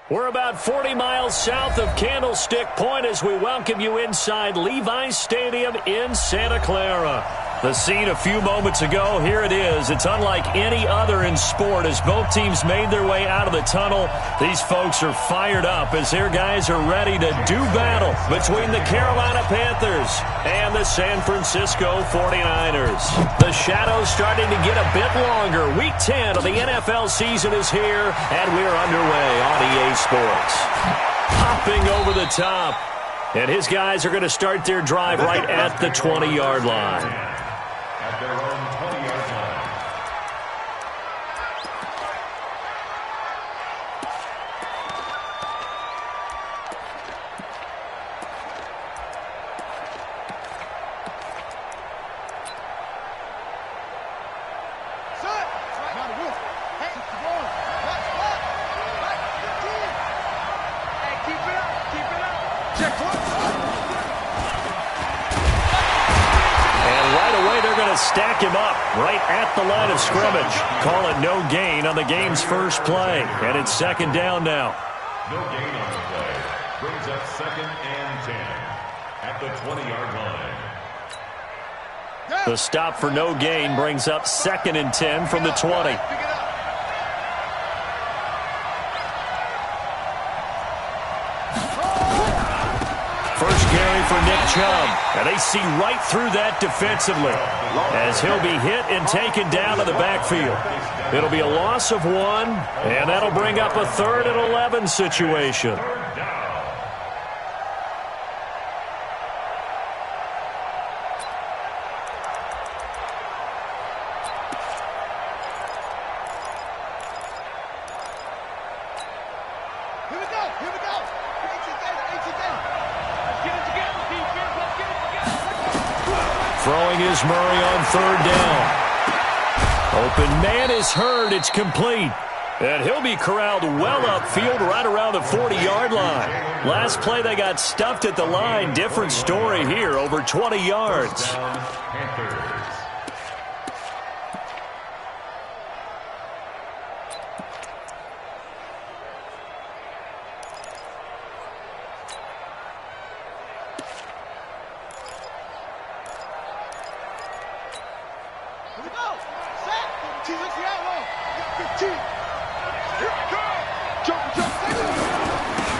We're about 40 miles south of Candlestick Point as we welcome you inside Levi's Stadium in Santa Clara. The scene a few moments ago, here it is. It's unlike any other in sport as both teams made their way out of the tunnel. These folks are fired up as their guys are ready to do battle between the Carolina Panthers and the San Francisco 49ers. The shadow's starting to get a bit longer. Week 10 of the NFL season is here, and we're underway on EA Sports. Hopping over the top, and his guys are going to start their drive right at the 20-yard line. At their own 20-yard line. Stack him up right at the line of scrimmage. Call it no gain on the game's first play. And it's second down now. No gain on the play. Brings up second and 10 at the 20-yard line. The stop for no gain brings up second and 10 from the 20. First carry for Nick Chubb. And they see right through that defensively as he'll be hit and taken down to the backfield. It'll be a loss of 1, and that'll bring up a 3rd and 11 situation. Throwing is Murray on 3rd down. Open man is heard. It's complete. And he'll be corralled well upfield right around the 40-yard line. Last play they got stuffed at the line. Different story here, over 20 yards.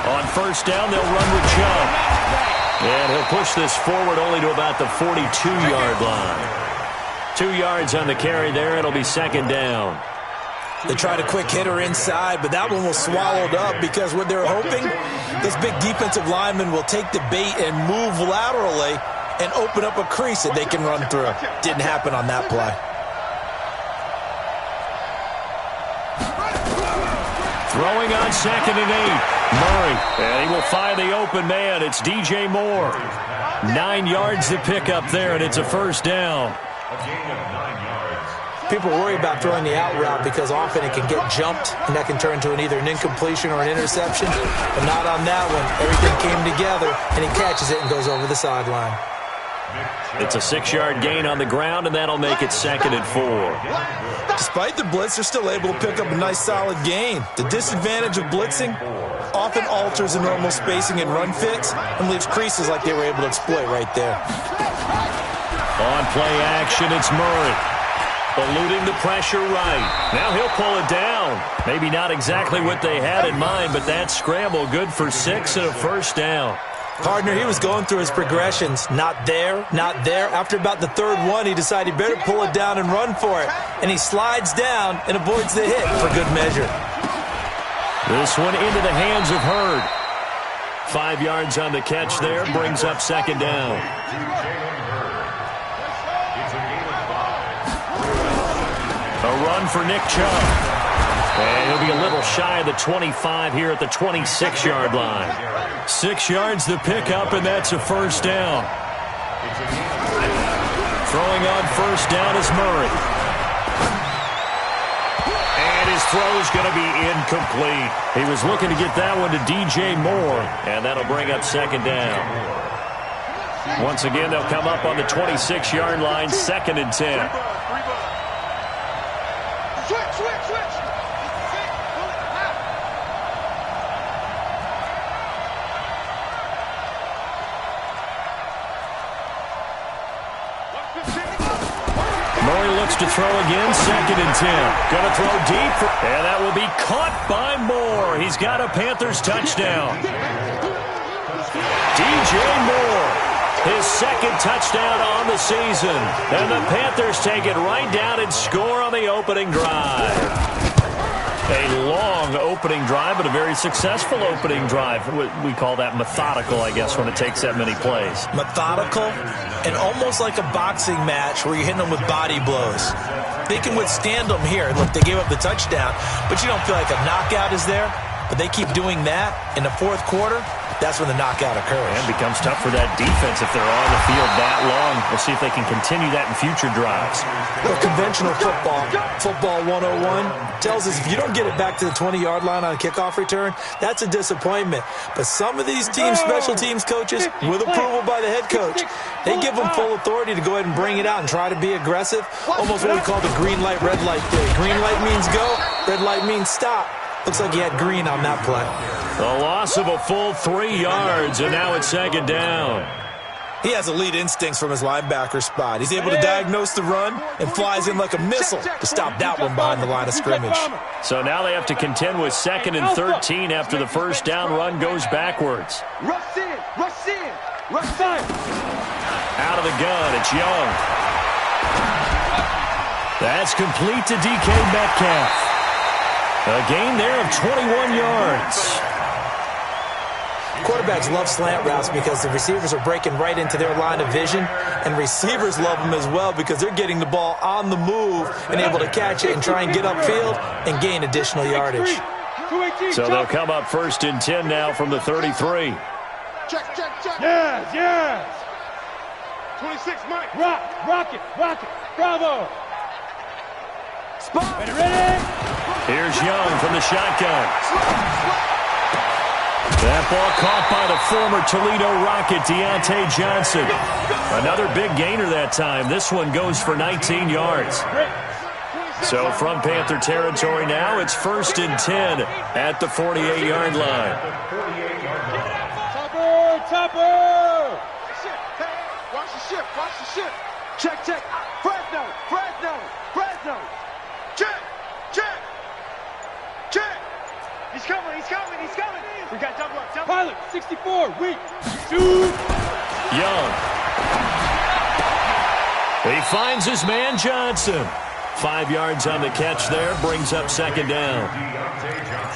On first down, they'll run with Chubb. And he'll push this forward only to about the 42-yard line. 2 yards on the carry there. It'll be second down. They tried a quick hitter inside, but that one was swallowed up because what they're hoping, this big defensive lineman will take the bait and move laterally and open up a crease that they can run through. Didn't happen on that play. Throwing on second and 8. Murray, and he will find the open man. It's DJ Moore. 9 yards to pick up there, and it's a first down. A gain of 9 yards. People worry about throwing the out route because often it can get jumped, and that can turn into either an incompletion or an interception. But not on that one. Everything came together, and he catches it and goes over the sideline. It's a 6-yard gain on the ground, and that'll make it second and 4. Despite the blitz, they're still able to pick up a nice solid gain. The disadvantage of blitzing often alters the normal spacing and run fits and leaves creases like they were able to exploit right there. On play action, it's Murray. Eluding the pressure right. Now he'll pull it down. Maybe not exactly what they had in mind, but that scramble good for 6 and a first down. Partner, he was going through his progressions. Not there, not there. After about the 3rd one, he decided he better pull it down and run for it. And he slides down and avoids the hit for good measure. This one into the hands of Hurd. 5 yards on the catch there, brings up second down. A run for Nick Chubb. And he'll be a little shy of the 25 here at the 26-yard line. 6 yards to pick up, and that's a first down. Throwing on first down is Murray. And his throw is going to be incomplete. He was looking to get that one to DJ Moore, and that'll bring up second down. Once again, they'll come up on the 26-yard line, second and 10. looks to throw again, 2nd and 10. Going to throw deep, and that will be caught by Moore. He's got a Panthers touchdown. DJ Moore, his 2nd touchdown on the season. And the Panthers take it right down and score on the opening drive. A long opening drive, but a very successful opening drive. We call that methodical, I guess, when it takes that many plays. Methodical and almost like a boxing match where you're hitting them with body blows. They can withstand them here. Look, they gave up the touchdown, but you don't feel like a knockout is there. But they keep doing that in the 4th quarter. That's when the knockout occurs. And it becomes tough for that defense if they're on the field that long. We'll see if they can continue that in future drives. Well, conventional football 101, tells us if you don't get it back to the 20-yard line on a kickoff return, that's a disappointment. But some of these teams, special teams coaches, with approval by the head coach, they give them full authority to go ahead and bring it out and try to be aggressive. Almost what we call the green light, red light theory. Green light means go, red light means stop. Looks like he had green on that play. A loss of a full 3 yards, and now it's 2nd down. He has elite instincts from his linebacker spot. He's able to diagnose the run and flies in like a missile to stop that one behind the line of scrimmage. So now they have to contend with 2nd and 13 after the first down run goes backwards. Rush in, rush in, rush in. Out of the gun, it's Young. That's complete to DK Metcalf. A gain there of 21 yards. Quarterbacks love slant routes because the receivers are breaking right into their line of vision, and receivers love them as well because they're getting the ball on the move and able to catch it and try and get upfield and gain additional yardage. So they'll come up 1st and 10 now from the 33. Check, check, check. Yes, yes. 26, Mike. Rock it. Bravo. Spot. Ready? Here's Young from the shotgun. That ball caught by the former Toledo Rocket, Deontay Johnson. Another big gainer that time. This one goes for 19 yards. So from Panther territory now, it's 1st and 10 at the 48-yard line. Topper! Watch the ship. Check. Fresno. Check. He's coming. We got double up. Pilot, 64, weak. Shoot. Young. He finds his man Johnson. 5 yards on the catch there, brings up 2nd down.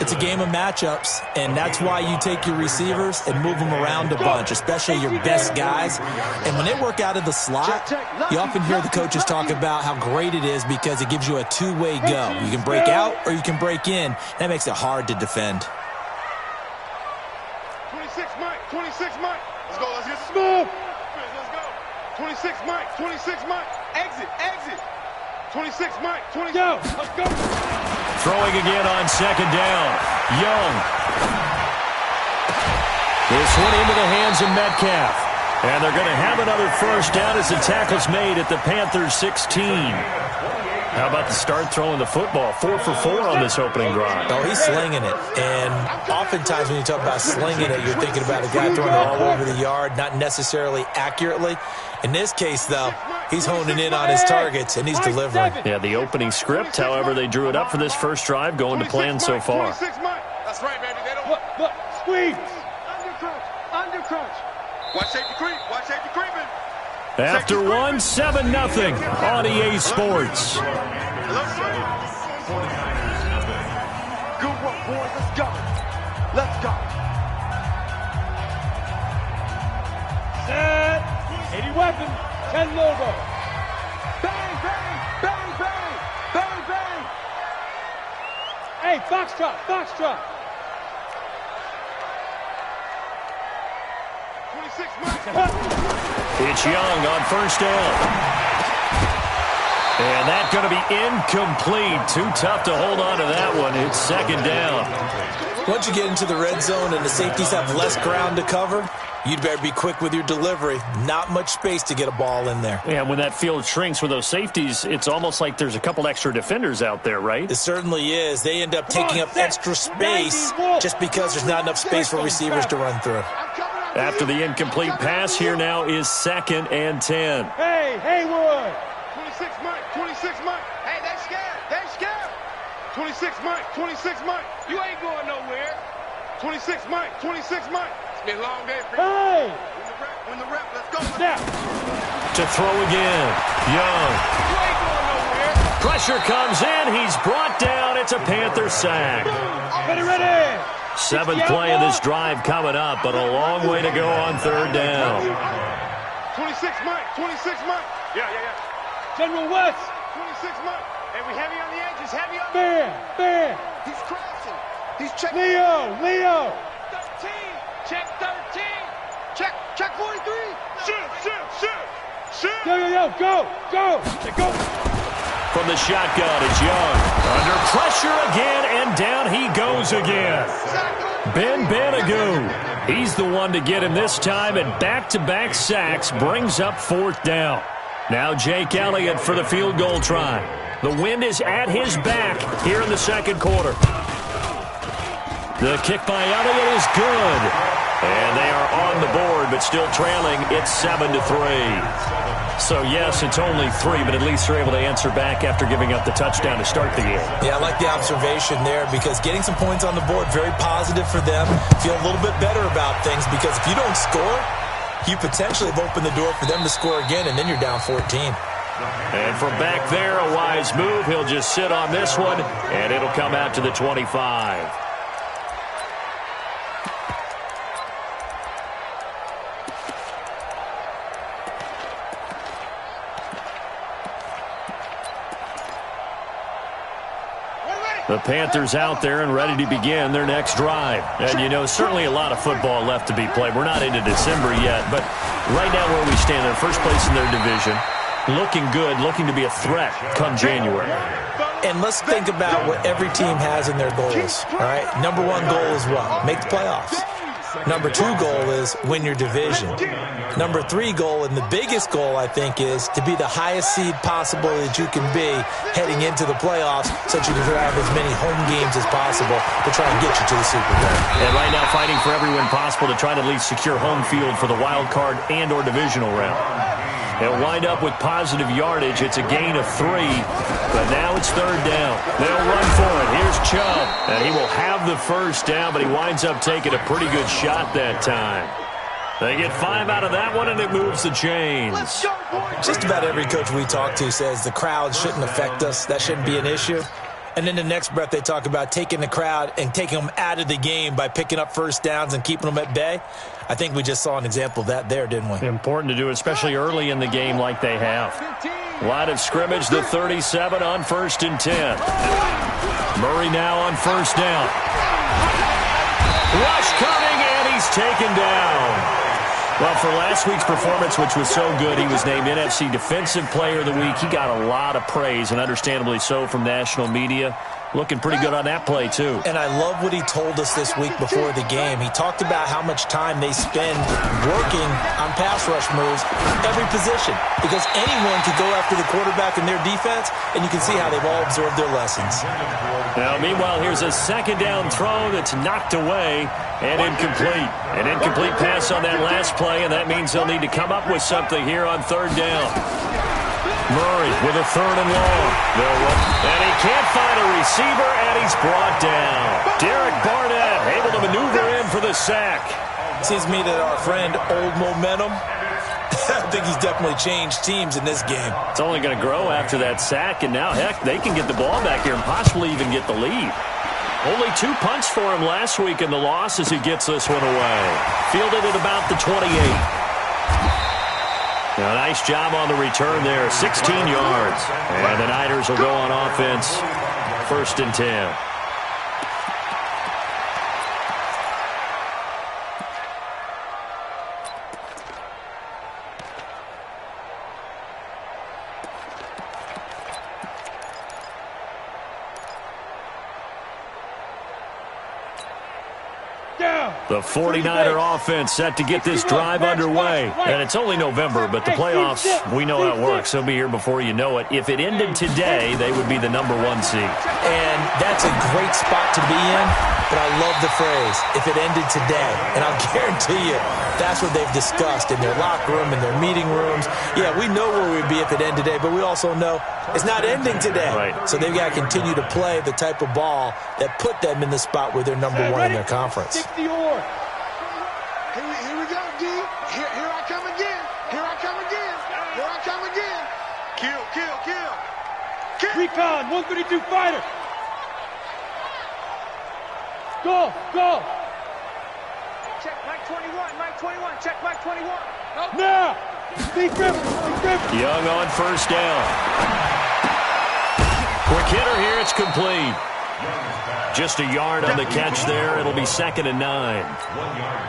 It's a game of matchups, and that's why you take your receivers and move them around a bunch, especially your best guys. And when they work out of the slot, you often hear the coaches talk about how great it is because it gives you a two-way go. You can break out or you can break in. That makes it hard to defend. 26 Mike. Let's get smooth. Let's go. 26 Mike. Exit. 26 Mike. Go. Let's go. Throwing again on 2nd down. Young. This one into the hands of Metcalf. And they're going to have another first down as the tackle's made at the Panthers 16. How about the start throwing the football? 4 for 4 on this opening drive. Oh, he's slinging it. And oftentimes when you talk about slinging it, you're thinking about a guy throwing it all over the yard, not necessarily accurately. In this case, though, he's honing in on his targets, and he's delivering. Yeah, the opening script, however, they drew it up for this first drive, going to plan so far. That's right, baby. They don't... Look, squeeze. Under crunch. Watch safety creeping. After one, 7-0 on EA Sports. Good work, boys. Let's go. Set. 80 weapon. 10 logo. Bang. Hey, Foxtrot. 26 Mike. It's Young on first down. And that's going to be incomplete. Too tough to hold on to that one. It's 2nd down. Once you get into the red zone and the safeties have less ground to cover, you'd better be quick with your delivery. Not much space to get a ball in there. Yeah, when that field shrinks with those safeties, it's almost like there's a couple extra defenders out there, right? It certainly is. They end up taking up extra space just because there's not enough space for receivers to run through. After the incomplete pass, here now is 2nd and 10. Hey, Haywood. 26 Mike. 26 Mike. Hey, they scared. They scared. 26 Mike. 26 Mike. You ain't going nowhere. 26 Mike. 26 Mike. It's been a long day for you. Hey! When the rep, let's go. Snap! To throw again. Young. You ain't going nowhere. Pressure comes in. He's brought down. It's a Panther sack. Ready, ready! 7th play of this drive coming up, but a long way to go on 3rd down. 26 Mike. 26 Mike. Yeah. General West! 26 Mike. Hey, we heavy on the edges. Heavy on Bear! He's crashing. He's checking. Leo! 13. Check 13. Check 43. Shoot. Yo, go! From the shotgun, it's Young. Under pressure again, and down he goes again. Ben Banagoo. He's the one to get him this time, and back-to-back sacks brings up 4th down. Now Jake Elliott for the field goal try. The wind is at his back here in the 2nd quarter. The kick by Elliott is good. And they are on the board, but still trailing. It's 7-3. So, yes, it's only 3, but at least they're able to answer back after giving up the touchdown to start the game. Yeah, I like the observation there because getting some points on the board, very positive for them. Feel a little bit better about things because if you don't score, you potentially have opened the door for them to score again, and then you're down 14. And from back there, a wise move. He'll just sit on this one, and it'll come out to the 25. The Panthers out there and ready to begin their next drive. And, you know, certainly a lot of football left to be played. We're not into December yet, but right now where we stand, they're first place in their division, looking good, looking to be a threat come January. And let's think about what every team has in their goals, all right? Number 1 goal is what? Make the playoffs. Number 2 goal is win your division. Number 3 goal, and the biggest goal, I think, is to be the highest seed possible that you can be heading into the playoffs so that you can have as many home games as possible to try and get you to the Super Bowl. And right now fighting for every win possible to try to at least secure home field for the wild card and or divisional round. They'll wind up with positive yardage. It's a gain of 3, but now it's 3rd down. They'll run for it. Here's Chubb, and he will have the 1st down, but he winds up taking a pretty good shot that time. They get 5 out of that one, and it moves the chains. Just about every coach we talk to says the crowd shouldn't affect us. That shouldn't be an issue. And then the next breath they talk about taking the crowd and taking them out of the game by picking up 1st downs and keeping them at bay. I think we just saw an example of that there, didn't we? Important to do, especially early in the game like they have. Line of scrimmage, the 37 on 1st and 10. Murray now on 1st down. Rush coming, and he's taken down. Well, for last week's performance, which was so good, he was named NFC Defensive Player of the Week. He got a lot of praise, and understandably so, from national media. Looking pretty good on that play, too. And I love what he told us this week before the game. He talked about how much time they spend working on pass rush moves, every position, because anyone could go after the quarterback in their defense, and you can see how they've all absorbed their lessons. Now, meanwhile, here's a 2nd down throw that's knocked away and incomplete. An incomplete pass on that last play, and that means they'll need to come up with something here on 3rd down. Murray with a 3rd and long. And he can't find a receiver, and he's brought down. Derek Barnett able to maneuver in for the sack. Seems to me that our friend Old Momentum, I think he's definitely changed teams in this game. It's only going to grow after that sack, and now, heck, they can get the ball back here and possibly even get the lead. Only 2 punts for him last week in the loss as he gets this one away. Fielded at about the 28. Now, nice job on the return there, 16 yards. And the Niners will go on offense, 1st and 10. The 49er offense set to get this drive underway. And it's only November, but the playoffs, we know how it works. They'll be here before you know it. If it ended today, they would be the #1 seed. And that's a great spot to be in but I love the phrase, if it ended today. And I'll guarantee you that's what they've discussed in their locker room, in their meeting rooms. Yeah, we know where we'd be if it ended today, but we also know it's not ending today. Right. So they've got to continue to play the type of ball that put them in the spot where they're number one in their conference. Stick the oar. Here we go, D. Here I come again. Here I come again. Here I come again. Kill, kill, kill. Kill. Recon, 132 fighter. Go, go. Check Mike 21, Mike 21, check Mike 21. Now. Big River, Big River. Young on first down. Quick hitter here, it's complete. Just a yard on the catch there. It'll be 2nd and 9.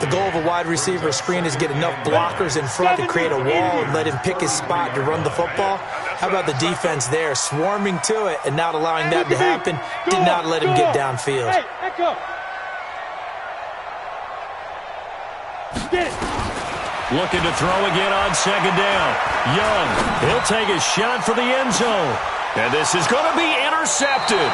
The goal of a wide receiver screen is get enough blockers in front to create a wall and let him pick his spot to run the football. How about the defense there, swarming to it and not allowing that to happen? Did not let him get downfield. Hey, echo. Get it. Looking to throw again on 2nd down. Young, he'll take a shot for the end zone. And this is going to be intercepted.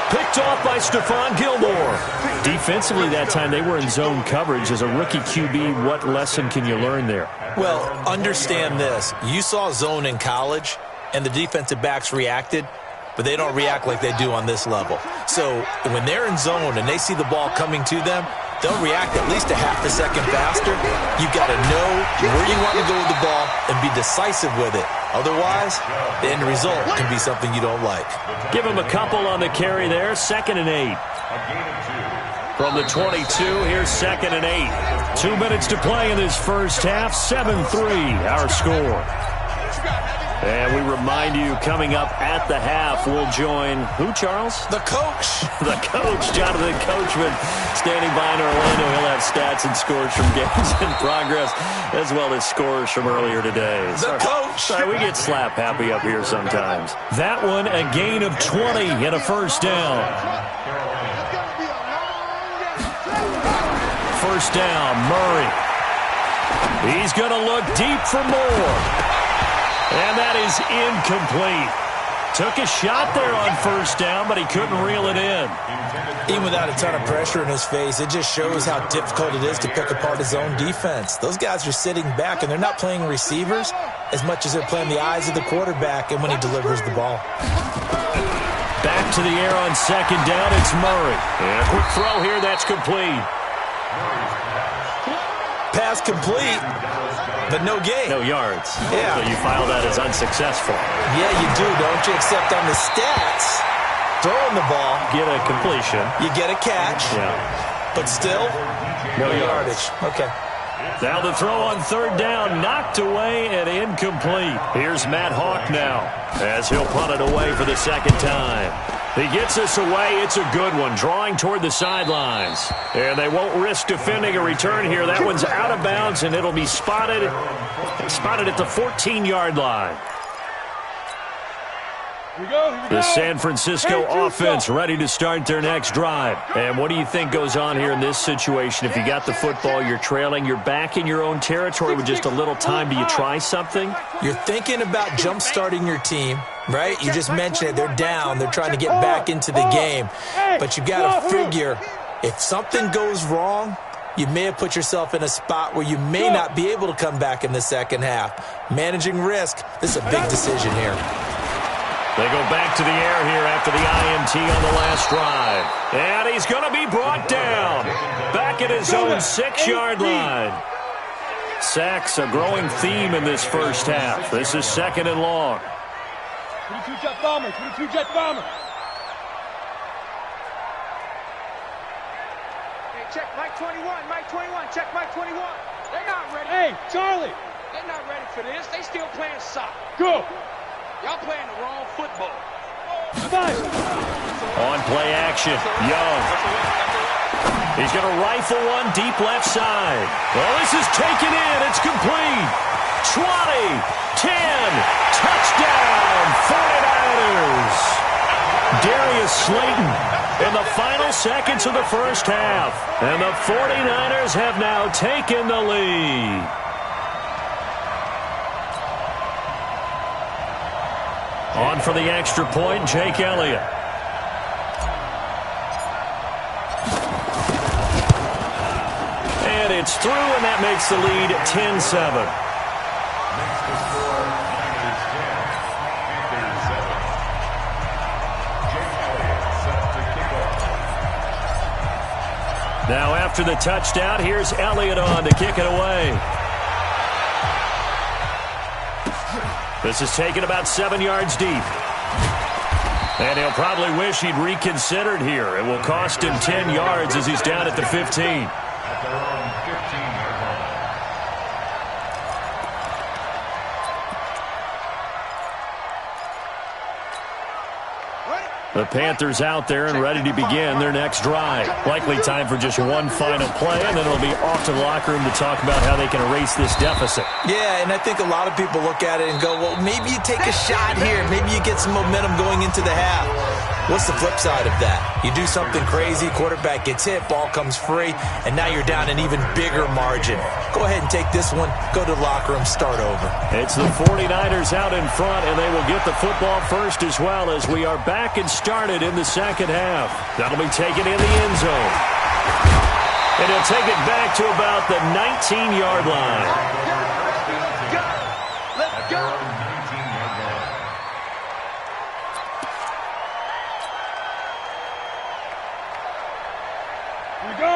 Picked off by Stephon Gilmore. Defensively that time, they were in zone coverage. As a rookie QB, what lesson can you learn there? Well, understand this. You saw zone in college, and the defensive backs reacted, but they don't react like they do on this level. So when they're in zone and they see the ball coming to them, they'll react at least a half a second faster. You've got to know where you want to go with the ball and be decisive with it. Otherwise, the end result can be something you don't like. Give him a couple on the carry there. 2nd and 8. From the 22, here's 2nd and 8. 2 minutes to play in this first half. 7-3, our score. And we remind you, coming up at the half, we'll join who, Charles? The coach. The coach, Jonathan Coachman, standing by in Orlando. He'll have stats and scores from games in progress, as well as scores from earlier today. The coach. Sorry, we get slap happy up here sometimes. That one, a gain of 20 and a first down. First down, Murray. He's going to look deep for more. And that is incomplete. Took a shot there on first down, but he couldn't reel it in. Even without a ton of pressure in his face, it just shows how difficult it is to pick apart his own defense. Those guys are sitting back, and they're not playing receivers as much as they're playing the eyes of the quarterback and when he delivers the ball. Back to the air on 2nd down, it's Murray. And a quick throw here, that's complete. Pass complete, but no gain. No yards. Yeah. So you file that as unsuccessful. Yeah, you do, don't you? Except on the stats, throwing the ball, Get a completion. you get a catch, Yeah. but still, No yardage. Okay. Now the throw on 3rd down, knocked away and incomplete. Here's Matt Hawk now, as he'll punt it away for the 2nd time. He gets this away. It's a good one, drawing toward the sidelines. And they won't risk defending a return here. That one's out of bounds, and it'll be spotted at the 14-yard line. Here we go, here we go. The San Francisco offense ready to start their next drive. And what do you think goes on here in this situation? If you got the football, you're trailing, you're back in your own territory with just a little time. Do you try something? You're thinking about jump-starting your team, right? You just mentioned it. They're down. They're trying to get back into the game. But you got to figure, if something goes wrong, you may have put yourself in a spot where you may not be able to come back in the second half. Managing risk, this is a big decision here. They go back to the air here after the INT on the last drive. And he's going to be brought down. Back at his own 6-yard line. Sacks a growing theme in this first half. This is 2nd and long. 22 jet bomber, 22 jet bomber. Hey, check Mike 21, Mike 21, check Mike 21. They're not ready. Hey, Charlie. They're not ready for this. They still playing soccer. Go. Y'all playing the wrong football. Five. On play action, Young. He's going to rifle one deep left side. Well, this is taken in. It's complete. 20, 10, touchdown, 49ers. Darius Slayton in the final seconds of the first half. And the 49ers have now taken the lead. On for the extra point, Jake Elliott. gets through, and that makes the lead 10-7. Makes the score Niners 10, Panthers 7. Jake Elliott set to kick off. Now after the touchdown, here's Elliott on to kick it away. This is taken about 7 yards deep. And he'll probably wish he'd reconsidered here. It will cost him 10 yards as he's down at the 15. At their own 15-yard line. The Panthers out there and ready to begin their next drive. Likely time for just one final play, and then it'll be off to the locker room to talk about how they can erase this deficit. Yeah, and I think a lot of people look at it and go, well, maybe you take a shot here. Maybe you get some momentum going into the half. What's the flip side of that? You do something crazy, quarterback gets hit, ball comes free, and now you're down an even bigger margin. Go ahead and take this one, go to the locker room, start over. It's the 49ers out in front, and they will get the football first as well as we are back and started in the second half. That'll be taken in the end zone. And he'll take it back to about the 19-yard line. Let's go. 19-yard line.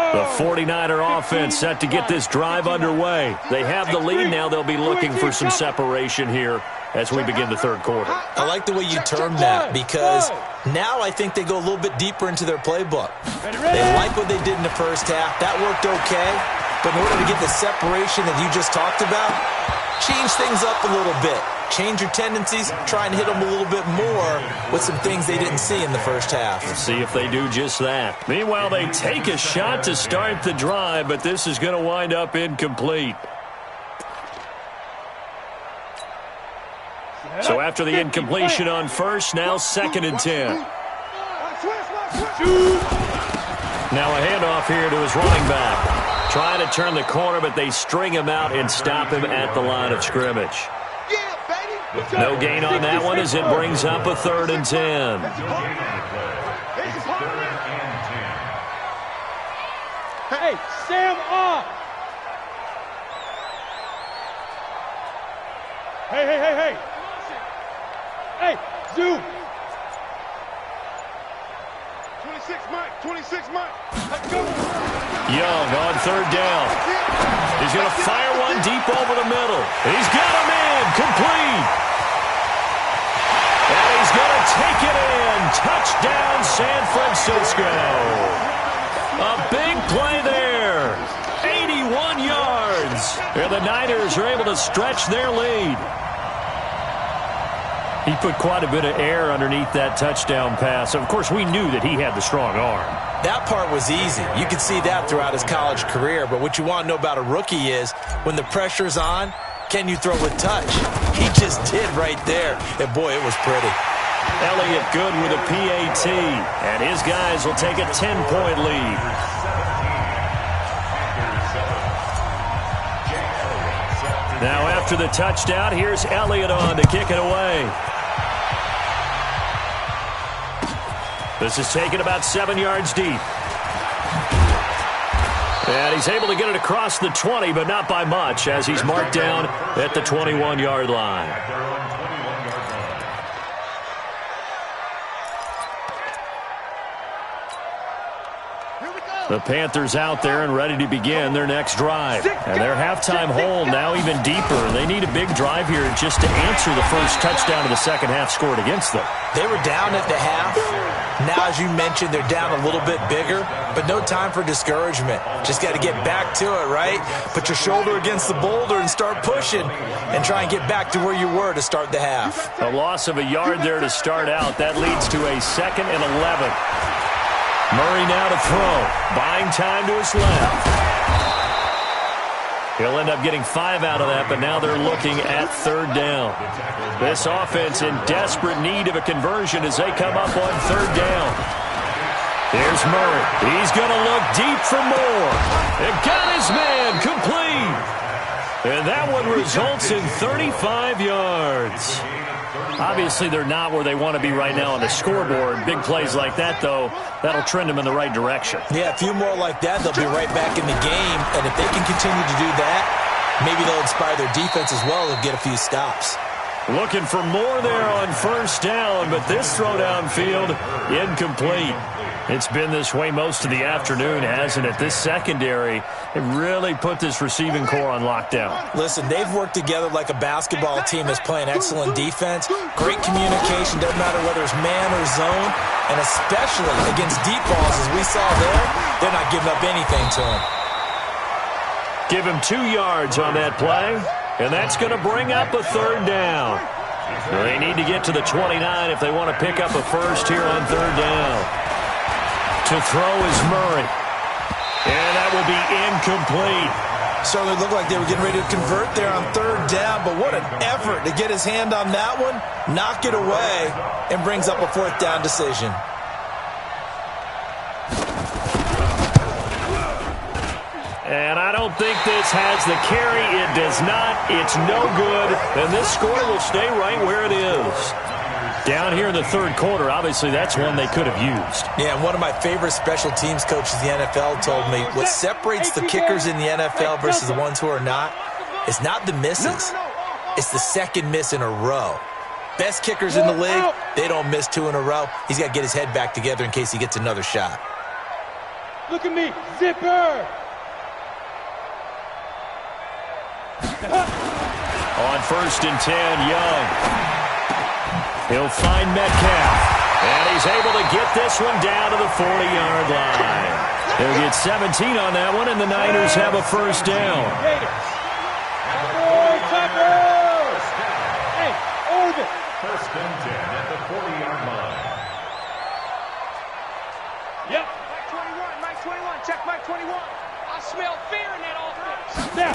The 49er offense set to get this drive underway. They have the lead now. They'll be looking for some separation here as we begin the third quarter. I like the way you term that because now I think they go a little bit deeper into their playbook. They like what they did in the first half. That worked okay. But in order to get the separation that you just talked about, change things up a little bit. Change your tendencies, try and hit them a little bit more with some things they didn't see in the first half. We'll see if they do just that. Meanwhile, they take a shot to start the drive, but this is going to wind up incomplete. So after the incompletion on first, now 2nd and 10. Now a handoff here to his running back. Trying to turn the corner, but they string him out and stop him at the line of scrimmage. No gain on that one as it brings up a 3rd and 10. It's 3rd and 10. Hey, Sam off. Hey. Hey, zoom. 26 Mike, 26 Mike. Let's go. Young on 3rd down. He's going to fire one deep over the middle. He's got him in. Complete. And he's going to take it in. Touchdown, San Francisco. A big play there. 81 yards. And the Niners are able to stretch their lead. He put quite a bit of air underneath that touchdown pass. Of course, we knew that he had the strong arm. That part was easy. You could see that throughout his college career. But what you want to know about a rookie is when the pressure's on, can you throw with touch? He just did right there. And, boy, it was pretty. Elliott good with a PAT. And his guys will take a 10-point lead. Now after the touchdown, here's Elliott on to kick it away. This is taken about 7 yards deep. And he's able to get it across the 20, but not by much, as he's marked down at the 21-yard line. At their own 21-yard line. The Panthers out there and ready to begin their next drive. And their halftime hole now even deeper. They need a big drive here just to answer the first touchdown of the second half scored against them. They were down at the half. Now, as you mentioned, they're down a little bit bigger, but no time for discouragement. Just got to get back to it, right? Put your shoulder against the boulder and start pushing and try and get back to where you were to start the half. A loss of a yard there to start out. That leads to a 2nd and 11. Murray now to throw. Buying time to his left. He'll end up getting 5 out of that, but now they're looking at 3rd down. This offense in desperate need of a conversion as they come up on 3rd down. There's Murray. He's going to look deep for more. And got his man complete. And that one results in 35 yards. Obviously, they're not where they want to be right now on the scoreboard. Big plays like that, though, that'll trend them in the right direction. Yeah, a few more like that, they'll be right back in the game. And if they can continue to do that, maybe they'll inspire their defense as well and get a few stops. Looking for more there on first down, but this throw downfield, incomplete. It's been this way most of the afternoon, hasn't it? This secondary, it really put this receiving core on lockdown. Listen, they've worked together like a basketball team that's playing excellent defense. Great communication, doesn't matter whether it's man or zone. And especially against deep balls, as we saw there, they're not giving up anything to him. Give him 2 yards on that play, and that's going to bring up a third down. They need to get to the 29 if they want to pick up a first here on third down. To throw is Murray. And that will be incomplete. Certainly looked like they were getting ready to convert there on third down, but what an effort to get his hand on that one, knock it away, and brings up a fourth down decision. And I don't think this has the carry. It does not. It's no good. And this score will stay right where it is. Down here in the third quarter, obviously that's one they could have used. Yeah, and one of my favorite special teams coaches in the NFL told me what separates the kickers in the NFL versus the ones who are not is not the misses. It's the second miss in a row. Best kickers in the league, they don't miss 2 in a row. He's got to get his head back together in case he gets another shot. Look at me, zipper. On first and 10, Young. He'll find Metcalf, and he's able to get this one down to the 40-yard line. They'll get 17 on that one, and the Niners have a first down. Hey, orbit. First and 10 at the 40-yard line. Yep. Mike 21, check Mike 21. I smell fear in that offense. Snap.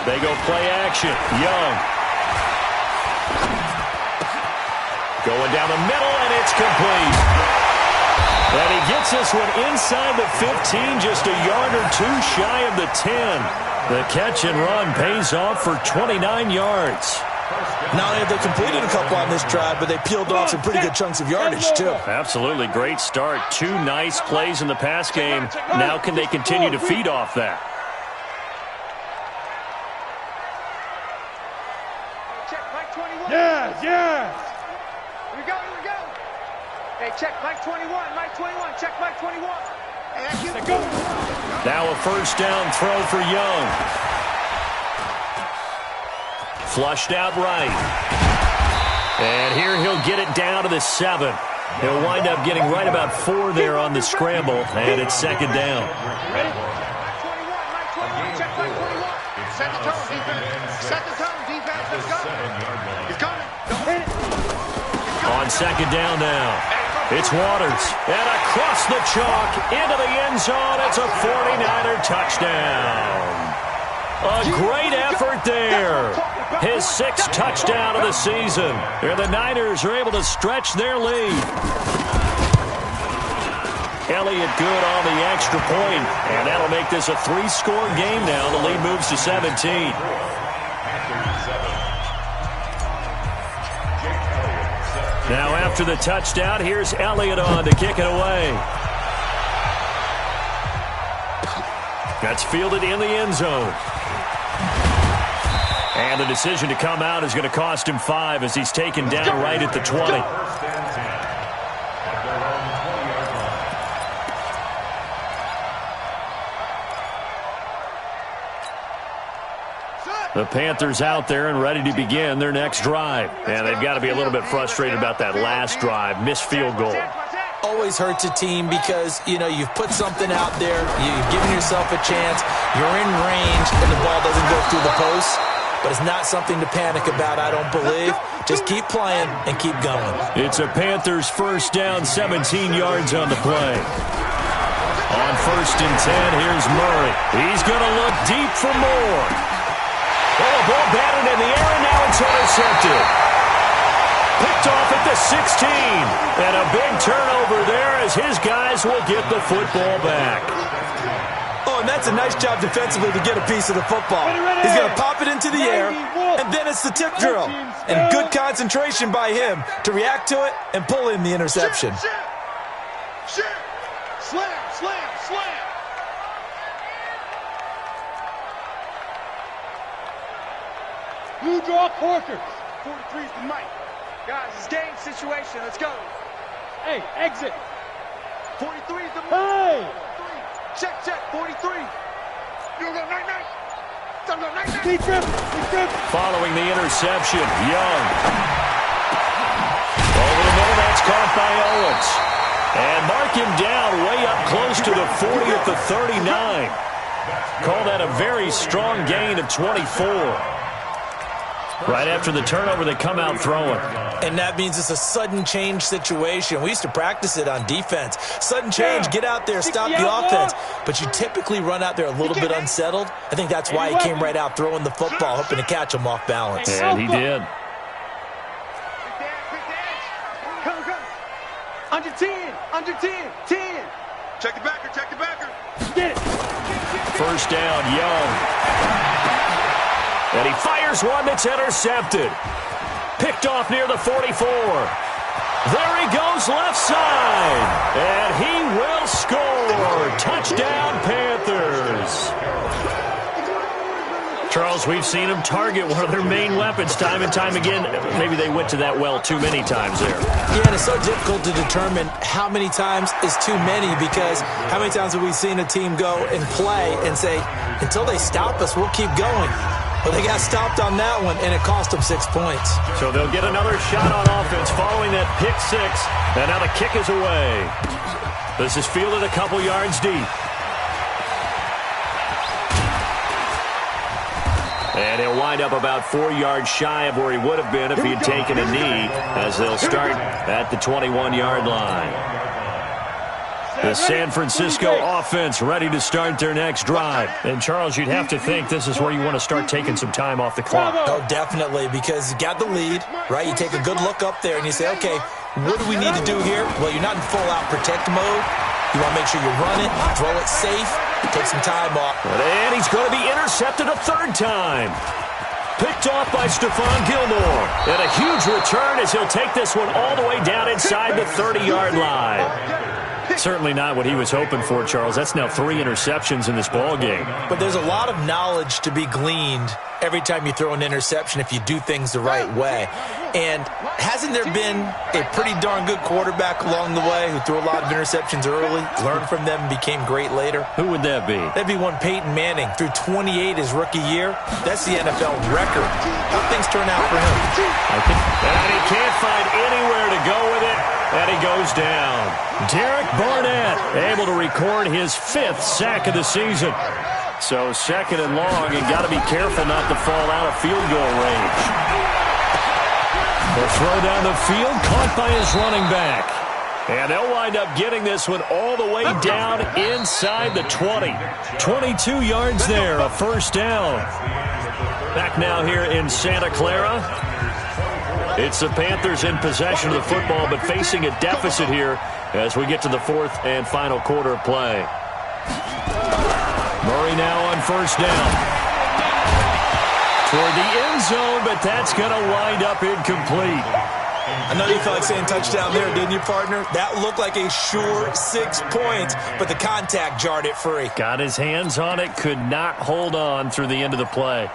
They go play action. Young. Going down the middle, and it's complete. And he gets this one inside the 15, just a yard or 2 shy of the 10. The catch and run pays off for 29 yards. Not only have they completed a couple on this drive, but they peeled off some pretty good chunks of yardage, too. Absolutely great start. 2 nice plays in the pass game. Now can they continue to feed off that? Check Mike 21. Yes. Here we go. Hey, check Mike 21, check Mike 21. Hey, that's you. Go. Now a first down throw for Young. Flushed out right. And here he'll get it down to the 7. He'll wind up getting right about 4 there on the scramble, and it's second down. Ready? Mike 21, check Mike 21. Set the tone, defense. Set the tone, defense. Let's go. He's coming. On second down now, it's Waters. And across the chalk, into the end zone. It's a 49er touchdown. A great effort there. His 6th touchdown of the season. And the Niners are able to stretch their lead. Elliott good on the extra point, and that'll make this a 3-score game now. The lead moves to 17. Now after the touchdown, here's Elliott on to kick it away. That's fielded in the end zone. And the decision to come out is going to cost him 5 as he's taken down right at the 20. The Panthers out there and ready to begin their next drive. And they've got to be a little bit frustrated about that last drive, missed field goal. Always hurts a team because, you've put something out there, you've given yourself a chance, you're in range, and the ball doesn't go through the post. But it's not something to panic about, I don't believe. Just keep playing and keep going. It's a Panthers first down, 17 yards on the play. On first and 10, here's Murray. He's going to look deep for more. Well, the ball batted in the air, and now it's intercepted. Picked off at the 16. And a big turnover there as his guys will get the football back. Oh, and that's a nice job defensively to get a piece of the football. He's going to pop it into the air, and then it's the tip drill. And good concentration by him to react to it and pull in the interception. Shit. Slam, slam, slam. Blue draw quarters. 43's the mic. Guys, it's game situation. Let's go. Hey, exit. 43's the mic. Hey! Check, 43. You go night-night. Don't go night-night. Trip. Following the interception, Young. Over the middle, that's caught by Owens. And mark him down way up close to the 40 at the 39. Call that a very strong gain of 24. Right after the turnover, they come out throwing. And that means it's a sudden change situation. We used to practice it on defense. Sudden change, get out there, stop the offense. But you typically run out there a little bit unsettled. I think that's why he came right out throwing the football, hoping to catch him off balance. And he did. Come. Under 10. 10. Check the backer. Get it. First down, Young. And he fires one that's intercepted. Picked off near the 44. There he goes left side. And he will score. Touchdown, Panthers. Charles, we've seen them target one of their main weapons time and time again. Maybe they went to that well too many times there. Yeah, and it's so difficult to determine how many times is too many, because how many times have we seen a team go and play and say, until they stop us, we'll keep going. Well, they got stopped on that one, and it cost them 6 points. So they'll get another shot on offense following that pick six. And now the kick is away. This is fielded a couple yards deep. And he'll wind up about 4 yards shy of where he would have been if he had taken a knee, as they'll start at the 21-yard line. The San Francisco offense ready to start their next drive. And, Charles, you'd have to think this is where you want to start taking some time off the clock. Oh, definitely, because you got the lead, right? You take a good look up there and you say, okay, what do we need to do here? Well, you're not in full-out protect mode. You want to make sure you run it, throw it safe, take some time off. And he's going to be intercepted a third time. Picked off by Stephon Gilmore. And a huge return as he'll take this one all the way down inside the 30-yard line. Certainly not what he was hoping for, Charles. That's now 3 interceptions in this ball game. But there's a lot of knowledge to be gleaned every time you throw an interception if you do things the right way. And hasn't there been a pretty darn good quarterback along the way who threw a lot of interceptions early, learned from them, and became great later? Who would that be? That'd be one Peyton Manning. Threw 28 his rookie year. That's the NFL record. How things turn out for him? And he can't find anywhere to go with it, and he goes down. Derek Barnett able to record his 5th sack of the season. So second and long, and got to be careful not to fall out of field goal range. The throw down the field, caught by his running back. And they'll wind up getting this one all the way down inside the 20. 22 yards there, a first down. Back now here in Santa Clara. It's the Panthers in possession of the football, but facing a deficit here as we get to the 4th and final quarter of play. Murray now on first down. Toward the end zone, but that's going to wind up incomplete. I know you felt like saying touchdown there, didn't you, partner? That looked like a sure 6 points, but the contact jarred it free. Got his hands on it, could not hold on through the end of the play.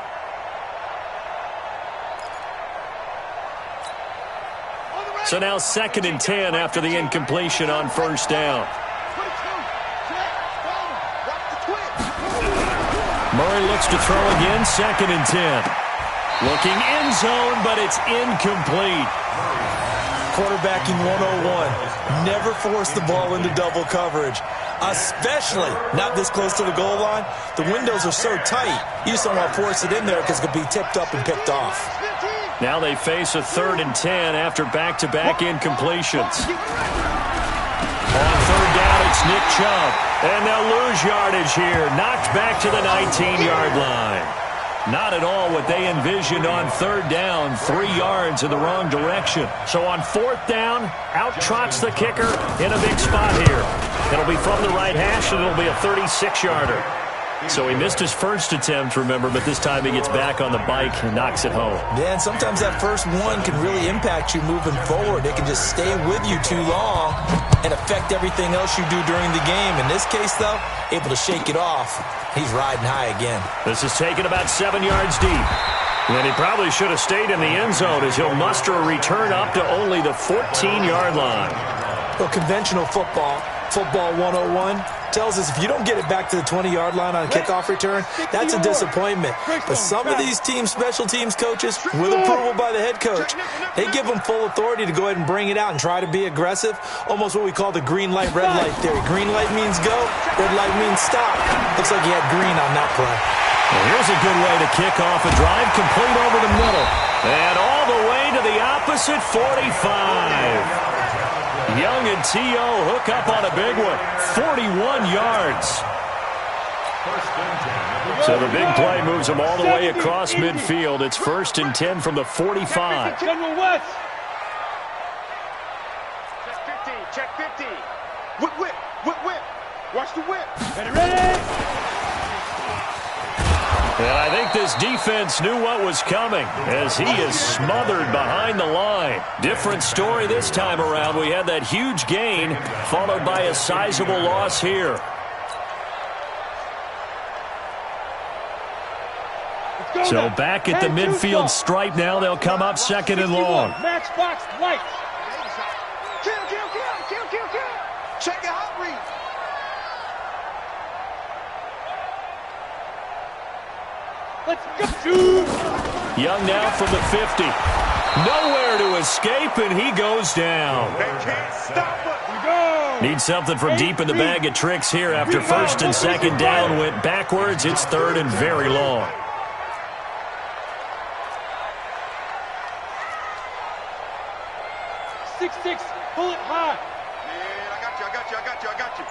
So now 2nd and 10 after the incompletion on first down. Murray looks to throw again, 2nd and 10. Looking end zone, but it's incomplete. Quarterbacking 101. Never force the ball into double coverage, especially not this close to the goal line. The windows are so tight, you just don't want to force it in there because it could be tipped up and picked off. Now they face a 3rd and 10 after back-to-back incompletions. On third down, it's Nick Chubb. And they'll lose yardage here. Knocked back to the 19-yard line. Not at all what they envisioned on third down. 3 yards in the wrong direction. So on 4th down, out trots the kicker in a big spot here. It'll be from the right hash, and it'll be a 36-yarder. So he missed his first attempt, remember, but this time he gets back on the bike and knocks it home. Yeah, and sometimes that first one can really impact you moving forward. It can just stay with you too long and affect everything else you do during the game. In this case, though, able to shake it off. He's riding high again. This is taken about 7 yards deep. And he probably should have stayed in the end zone as he'll muster a return up to only the 14-yard line. Well, conventional football 101, tells us if you don't get it back to the 20-yard line on a kickoff return, that's a disappointment. But some of these teams, special teams coaches, with approval by the head coach, they give them full authority to go ahead and bring it out and try to be aggressive, almost what we call the green light, red light theory. Green light means go, red light means stop. Looks like he had green on that play. Well, here's a good way to kick off a drive, complete over the middle. And all the way to the opposite 45. Young and T.O. hook up on a big one. 41 yards. So the big play moves them all the way across midfield. It's 1st and 10 from the 45. General West. Check 50. Check 50. Whip, whip. Whip, whip. Watch the whip. Ready. And I think this defense knew what was coming as he is smothered behind the line. Different story this time around. We had that huge gain followed by a sizable loss here. So back at the midfield stripe now. They'll come up 2nd and long. Matchbox light. Kill, kill, kill, kill, kill, kill. Check your hot read. Let's go. Young now from the 50. Nowhere to escape, and he goes down. They can't stop us. We go. Need something from deep in the bag of tricks here after 1st and 2nd down went backwards. It's 3rd and very long. Six, pull it high. Yeah, I got you.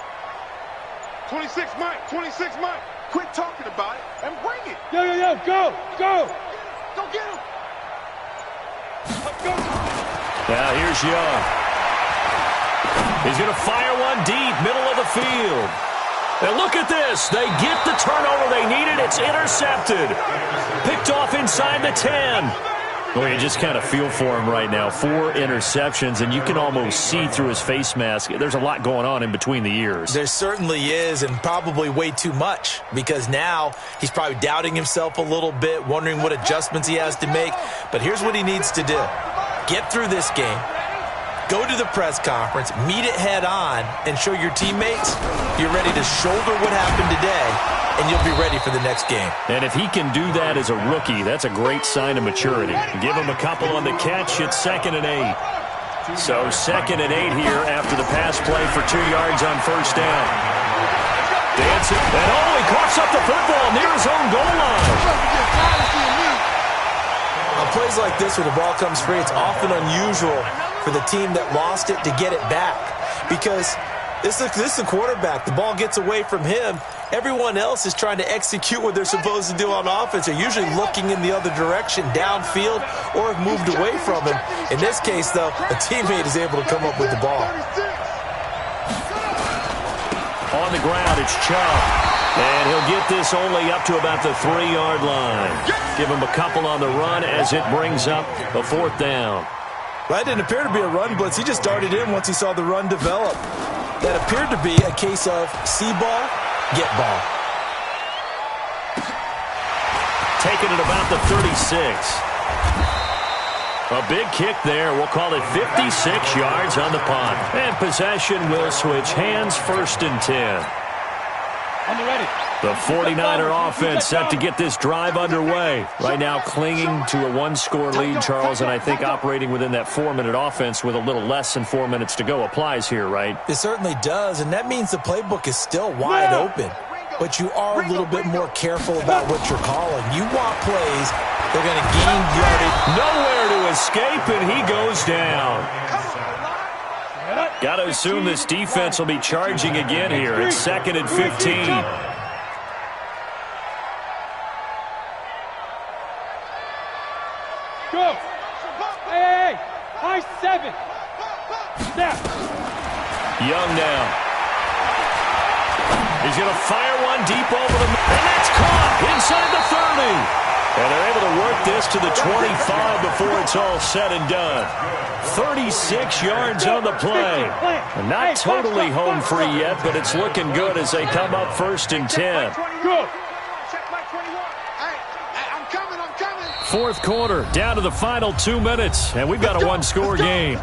26 Mike, 26 Mike. Quit talking about it and bring it. Yo, go. Go get him. Go. Now here's Young. He's going to fire one deep, middle of the field. And look at this. They get the turnover they needed. It's intercepted. Picked off inside the 10. Well, you just kind of feel for him right now. 4 interceptions, and you can almost see through his face mask. There's a lot going on in between the ears. There certainly is, and probably way too much, because now he's probably doubting himself a little bit, wondering what adjustments he has to make. But here's what he needs to do. Get through this game, go to the press conference, meet it head on, and show your teammates you're ready to shoulder what happened today, and you'll be ready for the next game. And if he can do that as a rookie, that's a great sign of maturity. Give him a couple on the catch. It's 2nd and 8. So 2nd and 8 here after the pass play for 2 yards on 1st down. Dancing. And he coughs up the football near his own goal line. On plays like this where the ball comes free, it's often unusual for the team that lost it to get it back, because this is the quarterback. The ball gets away from him. Everyone else is trying to execute what they're supposed to do on offense. They're usually looking in the other direction, downfield, or have moved away from him. In this case, though, a teammate is able to come up with the ball. On the ground, it's Chubb. And he'll get this only up to about the 3-yard line. Give him a couple on the run as it brings up a 4th down. That didn't appear to be a run blitz. He just darted in once he saw the run develop. That appeared to be a case of see ball, get ball. Taken at about the 36. A big kick there. We'll call it 56 yards on the punt. And possession will switch hands, 1st and 10. On the ready. The 49er offense set to get this drive underway. Right now clinging to a 1-score lead, Charles, and I think operating within that 4-minute offense with a little less than 4 minutes to go applies here, right? It certainly does, and that means the playbook is still wide open. But you are a little bit more careful about what you're calling. You want plays that are going to gain yardage. Nowhere to escape, and he goes down. Got to assume this defense will be charging again here. It's 2nd and 15. Go. Hey. High 7. Snap. Young now. He's going to fire one deep over the middle. And that's caught inside the 30. And they're able to work this to the 25 before it's all said and done. 36 yards on the play. And not totally home free yet, but it's looking good as they come up 1st and 10. Fourth quarter, down to the final 2 minutes, and we've got a one-score game.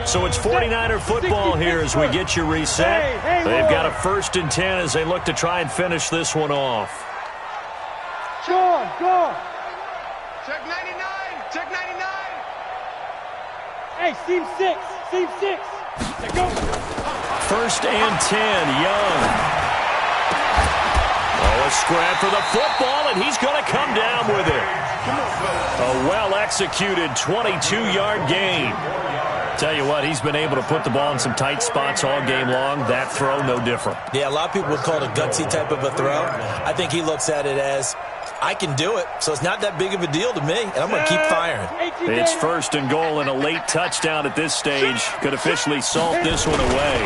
So it's 49er football here as we get you reset. They've got a 1st and 10 as they look to try and finish this one off. Go. Check 99. Check 99. Hey, seam 6. Go. 1st and 10, Young. Oh, a scrap for the football, and he's going to come down with it. A well-executed 22-yard gain. Tell you what, he's been able to put the ball in some tight spots all game long. That throw, no different. Yeah, a lot of people would call it a gutsy type of a throw. I think he looks at it as, I can do it, so it's not that big of a deal to me, and I'm going to keep firing. It's 1st and goal and a late touchdown at this stage. Could officially salt this one away.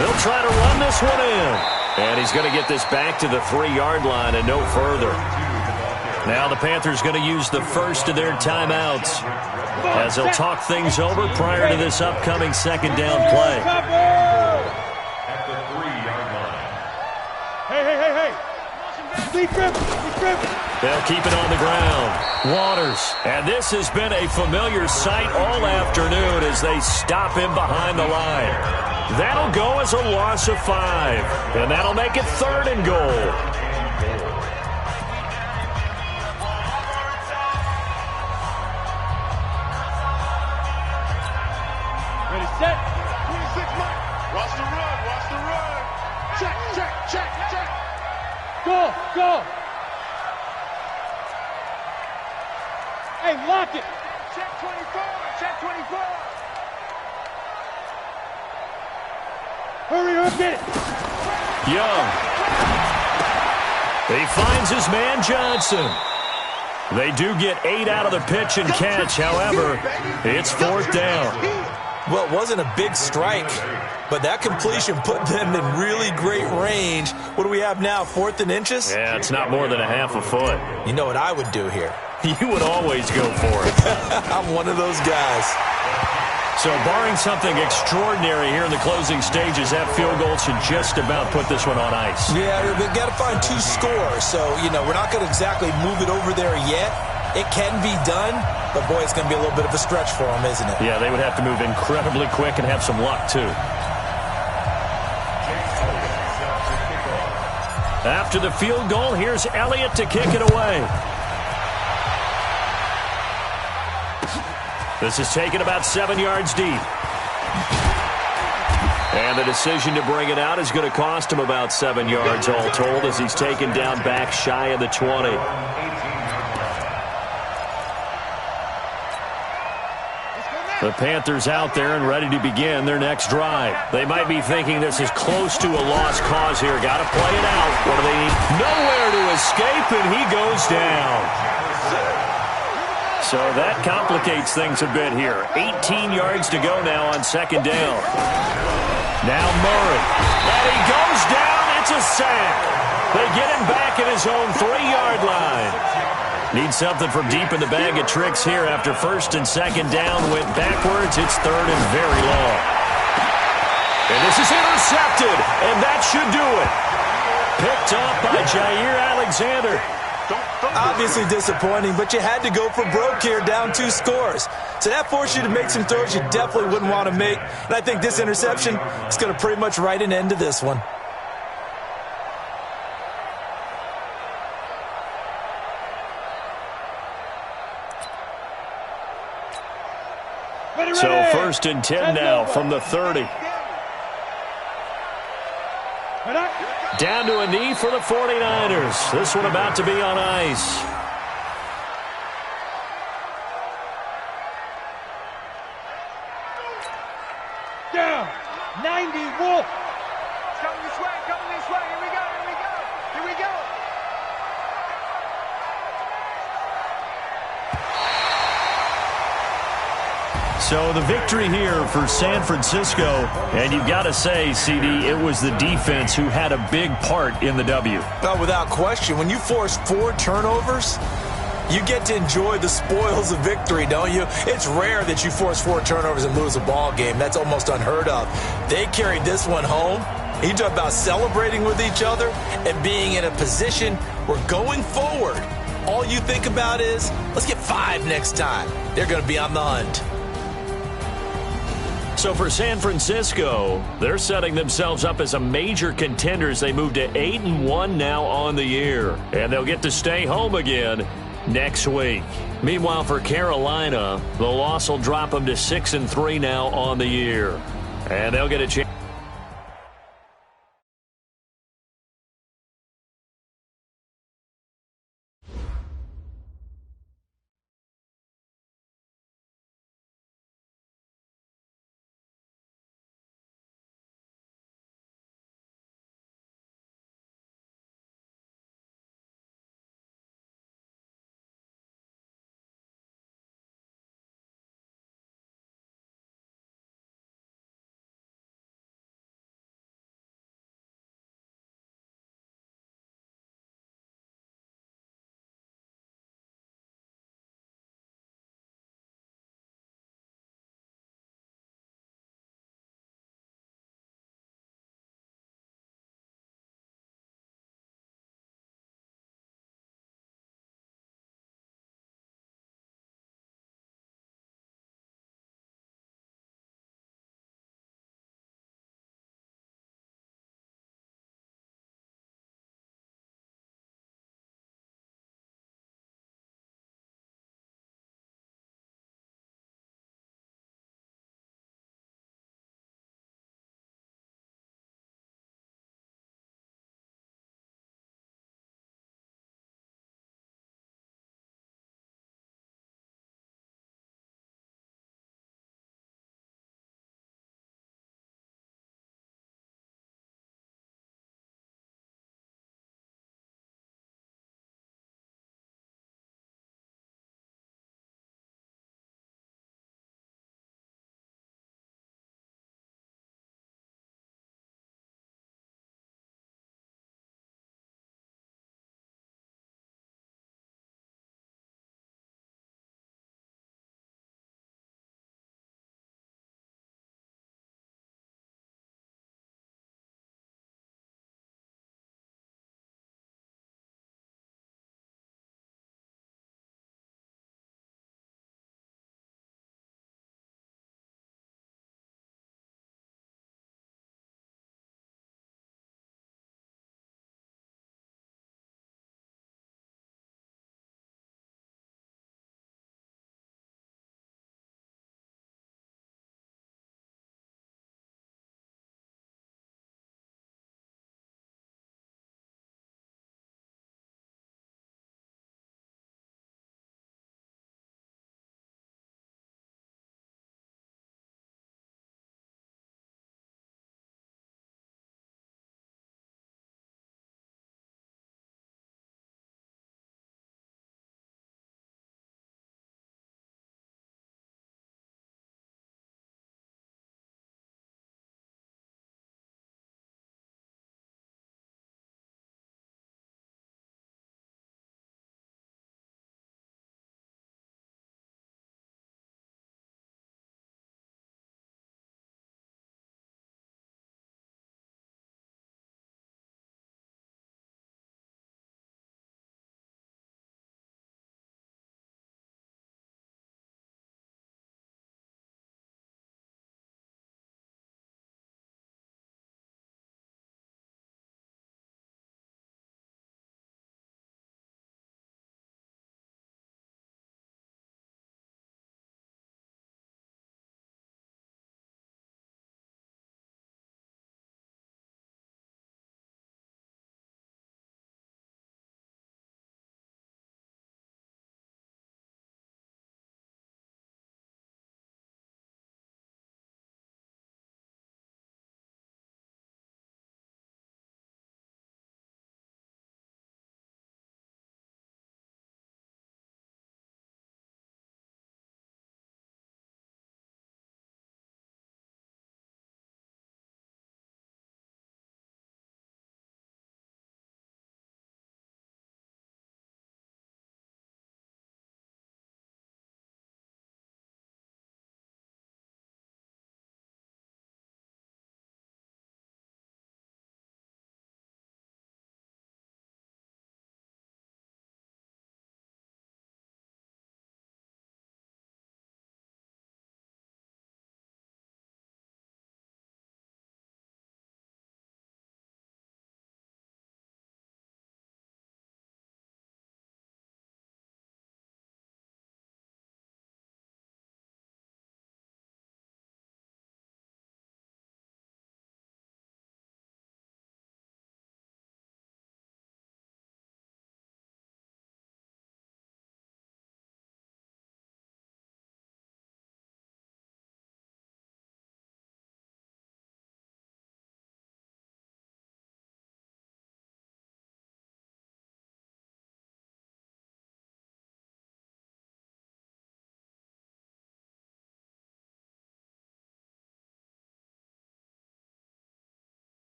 They'll try to run this one in. And he's going to get this back to the 3-yard line and no further. Now the Panthers going to use the first of their timeouts as they'll talk things over prior to this upcoming 2nd down play. At the 3-yard line. Hey. Sleep grip. They'll keep it on the ground. Waters. And this has been a familiar sight all afternoon as they stop him behind the line. That'll go as a loss of 5. And that'll make it 3rd and goal. Ready, set. 26 Mike. Watch the run. Check. Go. Hey, lock it. Check 24. Hurry, get it. Young. He finds his man Johnson. They do get 8 out of the pitch and catch. However, it's 4th down. Well, it wasn't a big strike, but that completion put them in really great range. What do we have now, 4th and inches? Yeah, it's not more than a half a foot. You know what I would do here? You would always go for it. I'm one of those guys. So barring something extraordinary here in the closing stages, that field goal should just about put this one on ice. Yeah, we've got to find 2 scores. So, we're not going to exactly move it over there yet. It can be done, but, boy, it's going to be a little bit of a stretch for them, isn't it? Yeah, they would have to move incredibly quick and have some luck, too. After the field goal, here's Elliott to kick it away. This is taken about 7 yards deep. And the decision to bring it out is going to cost him about 7 yards all told as he's taken down back shy of the 20. The Panthers out there and ready to begin their next drive. They might be thinking this is close to a lost cause here. Got to play it out. What do they need? Nowhere to escape, and he goes down. So that complicates things a bit here. 18 yards to go now on 2nd down. Now Murray. And he goes down. It's a sack. They get him back at his own 3-yard line. Need something from deep in the bag of tricks here after 1st and 2nd down went backwards. It's 3rd and very long. And this is intercepted, and that should do it. Picked off by Jair Alexander. Obviously disappointing, but you had to go for broke here, down 2 scores. So that forced you to make some throws you definitely wouldn't want to make. And I think this interception is going to pretty much write an end to this one. So 1st and 10 now from the 30. Down to a knee for the 49ers. This one about to be on ice. Down. 90, Wolf. It's coming this way. Here we go. So the victory here for San Francisco, and you've got to say, CD, it was the defense who had a big part in the W. Oh, without question. When you force 4 turnovers, you get to enjoy the spoils of victory, don't you? It's rare that you force 4 turnovers and lose a ball game. That's almost unheard of. They carried this one home. You talk about celebrating with each other and being in a position where going forward, all you think about is, let's get 5 next time. They're going to be on the hunt. So for San Francisco, they're setting themselves up as a major contender as they move to 8-1 now on the year. And they'll get to stay home again next week. Meanwhile, for Carolina, the loss will drop them to 6-3 now on the year. And they'll get a chance.